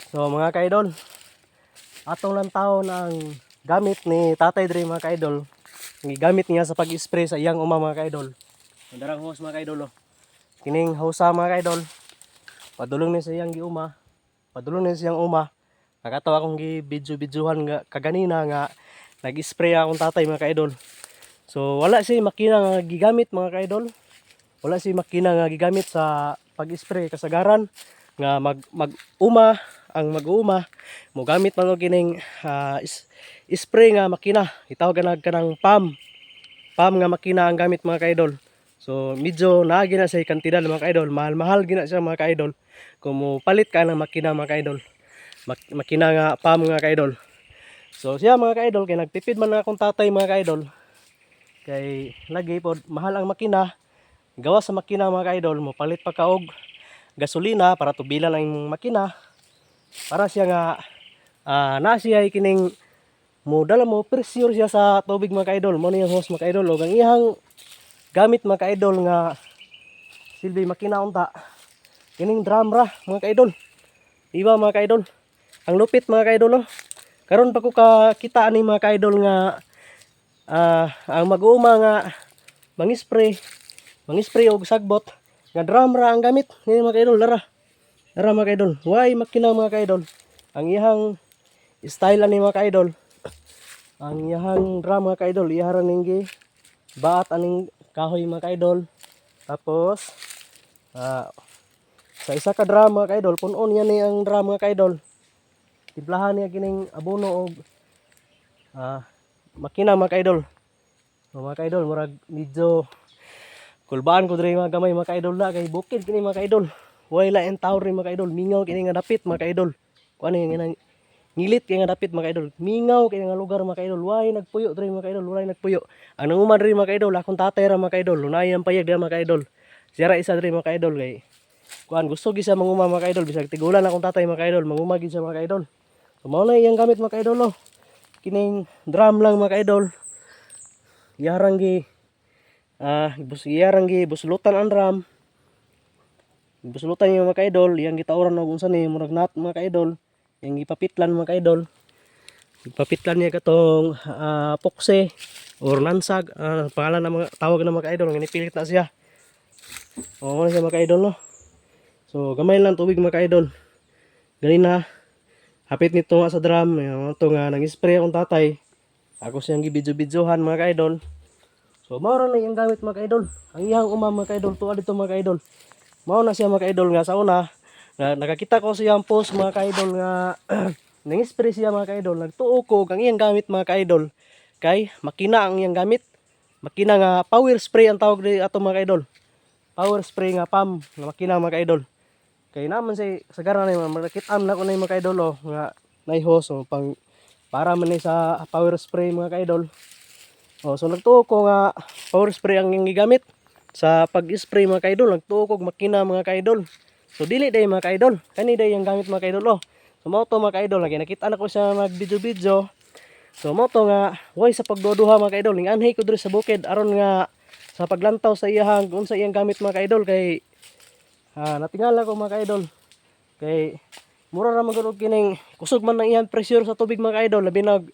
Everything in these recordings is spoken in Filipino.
So mga kaidol, atong lang taon ang gamit ni Tatay Dre mga kaidol. Gamit niya sa pag-spray sa iyang uma mga kaidol. Ang darang hose mga kaidol oh. Kining hosa mga kaidol. Padulong ni sa iyang giuma. Padulong ni sa iyang uma. Nakatawa akong gi-video-videohan nga kaganina nga nag-spray akong tatay mga kaidol. So wala siya makina nga gigamit mga kaidol. Wala siya makina nga gigamit sa pag-spray kasagaran nga mag-uma ang mag-uma mo gamit man og kining spray nga makina. Itawag na kanang pump nga makina ang gamit mga kaidol. So medyo naagi na sa kantidad mga kaidol, mahal gina siya mga kaidol. Kung mo palit ka ng makina mga kaidol, makina nga pump nga kaidol. So siya mga kaidol kay nagtipid man akong tatay mga kaidol. Kay lagi pod mahal ang makina. Gawa sa makina mga kaidol, mo palit pa ka og gasolina para tubilan ang makina. Para siya nga na siya kining mo dala mo pressure siya sa tubig mga kaidol. Mo ni hose mga kaidol og ang iyang gamit mga kaidol nga silbi makina unta. Kining drum ra mga kaidol. Diba mga kaidol? Ang lupit mga kaidol oh. Karon pa ko kakita ani mga kaidol nga ang mag-uuma nga mangispray og sagbot nga drum ra ang gamit ni mga kaidol. Lara mga kaidol. Why makina mga kaidol? Ang iyang style ani mga kaidol. Ang iyang drum mga kaidol, iharan ning baat aning kahoy mga kaidol. Tapos sa isa ka drum mga kaidol, punon yan ni ang drum mga kaidol. Timplahan niya kining abono og makina mga kaidol. So, mga kaidol, murag medyo kulbaan ko diri mga gamay mga kaidol na kay bukid kini mga kaidol. Wala en tawr ni mga kaidol, mingaw kini nga dapit mga kaidol. Kuan ni nga ngilit kay nga dapit mga kaidol. Mingaw kay nga lugar mga kaidol. Way nagpuyo diri mga kaidol, way nagpuyo. Ang nanguman diri mga kaidol, akong tatay ra mga kaidol, lunay ang payag diri mga kaidol. Siya ra isa diri mga kaidol kay kuan gusto gi siya manguma mga kaidol bisag tigulan akong tatay mga kaidol, manguma gid siya mga kaidol. So mao na iyang gamit mga kaidol oh. Kining drum lang mga kaidol. Yarang gi buslutan ang drum. Buslutan yung mga kaidol, yang gitauran og unsa ni murag nut mga kaidol. Yang gipapitlan mga kaidol. Gipapitlan niya katong pokse or nansag, pangalan ng mga tawag ng mga kaidol, nga nipilit na siya. O ano siya mga kaidol no. So gamay lang tubig mga kaidol. Ganina hapit nito nga sa drum, ito nga nang-spray akong tatay. Ako siyang gibidyo-bidyohan mga kaidol. So mao ra na iyang gamit mga kaidol. Ang iyang uma mga kaidol tuwa dito mga kaidol. Mao na siya mga kaidol nga sa una nakakita ko siyang post mga kaidol nga nang-spray siya mga kaidol. Nagtuo ko ang iyang gamit mga kaidol kay makina ang iyang gamit. Makina nga power spray ang tawag di ato mga kaidol. Power spray nga pump nga makina mga kaidol. Kay naman say sagara na makitam na ko na mga kaidol oh, nga nay hose oh, pang para man ni sa power spray mga kaidol. Oh, so nagtuo ko nga power spray ang iyang gigamit sa pag-spray mga kaidol. Nagtuo ko makina mga kaidol. So dili day mga kaidol. Kani day ang gamit mga kaidol oh. So mo to mga kaidol lagi nakita na ko siya mag-video-video. So mo to nga way sa pagduduha mga kaidol. Ning anhay ko diri sa bukid aron nga sa paglantaw sa iyang unsa iyang gamit mga kaidol kay natingala ko mga kaidol. Kay mura ra man gud kining kusog man ang iyang pressure sa tubig mga kaidol. Labi nag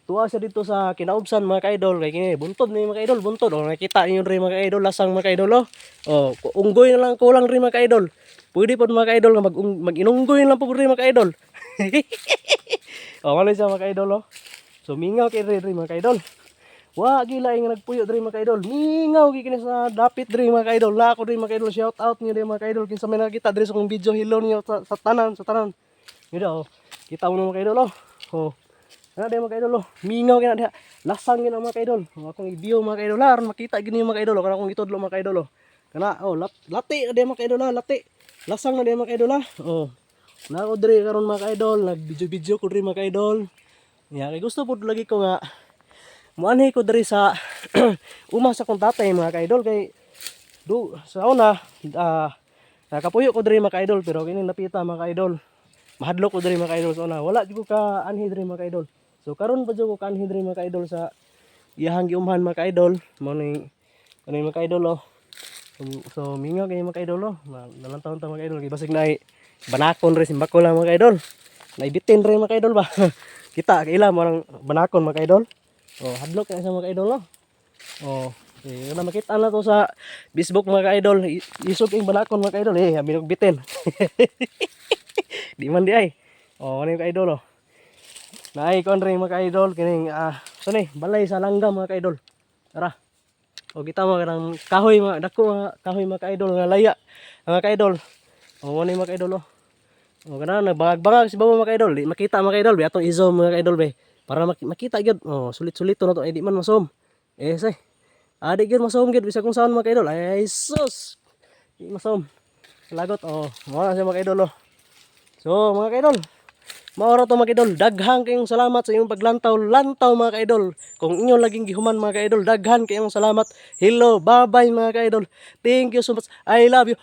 tuwa siya dito sa kinaubsan mga kaidol kay kini buntod ni mga kaidol, buntod oh, nakita niyo rin mga kaidol lasang mga kaidol oh. Unggoy na lang kulang rin mga kaidol. Pwede pod mga kaidol nga mag-inunggoy lang po rin mga kaidol. Oh, ano siya mga kaidol oh. So mingaw kay rin mga kaidol. Wa gila nga nagpuyo diri mga kaidol. Mingaw gi kini sa dapit diri mga kaidol. La ko diri mga kaidol, shout out niyo diri mga kaidol kinsa may nakita diri sa kong video, hello niyo sa tanan. Niyo oh. Kita mo mga kaidol oh. Oh. Ana day mga kaidol oh. Mingaw kina diha. Lasang gina mga kaidol. Akong i-view mga kaidol aron makita gini mga kaidol kana akong itudlo mga kaidol oh. Kana oh lati na day mga kaidol lati. Lasang na day mga kaidol oh. Na ko diri karon mga kaidol, nag-video ko diri mga kaidol. Ya kay gusto pud lagi ko nga muanhi ko diri sa uma sa kong tatay mga kaidol kay sa una nakapuyo ko diri mga kaidol pero kini napita mga kaidol. Mahadlok ko diri mga kaidol sa una. Wala jud ko ka anhi diri mga kaidol. So karon pa jud ko ka anhi diri mga kaidol sa iyahang giumhan mga kaidol. Mao ni mga kaidol oh. So mingaw kay mga kaidol oh. Nalantaw ta mga kaidol kay basig na banakon rin simbako lang mga kaidol. naibitin rin mga ka-idol ba. Kita kaila mo lang banakon mga ka-idol. Oh, hadlok na sa mga ka-idol no. Oh, eh na makita na to sa Facebook mga ka-idol. Isog ing banakon mga ka-idol eh, abi bitin. Di man di ay. Oh, ano yung ka-idol oh. Naay kon rin mga ka-idol kining saan balay sa langgam mga ka-idol. Tara. O kita mga kanang kahoy mga dako mga kahoy mga ka-idol nga laya mga ka-idol. O ano yung mga ka-idol oh. O kana nagbangag-bangag si babo mga ka-idol. Di makita mga ka-idol, atong i-zoom mga ka-idol be. Para makita gyud. Oh, sulit-sulit to na to ay di man masom. Eh say. Di gyud masom gyud bisa kung saan mga ka-idol. Ay sus. Di masom. Lagot oh. Mo na siya mga ka-idol oh. So mga ka-idol, maoro to mga ka-idol. Daghang kayong salamat sa inyong paglantaw-lantaw mga ka-idol. Kung inyo laging gihuman mga ka-idol, daghan kayong salamat. Hello, bye-bye mga ka-idol. Thank you so much. I love you.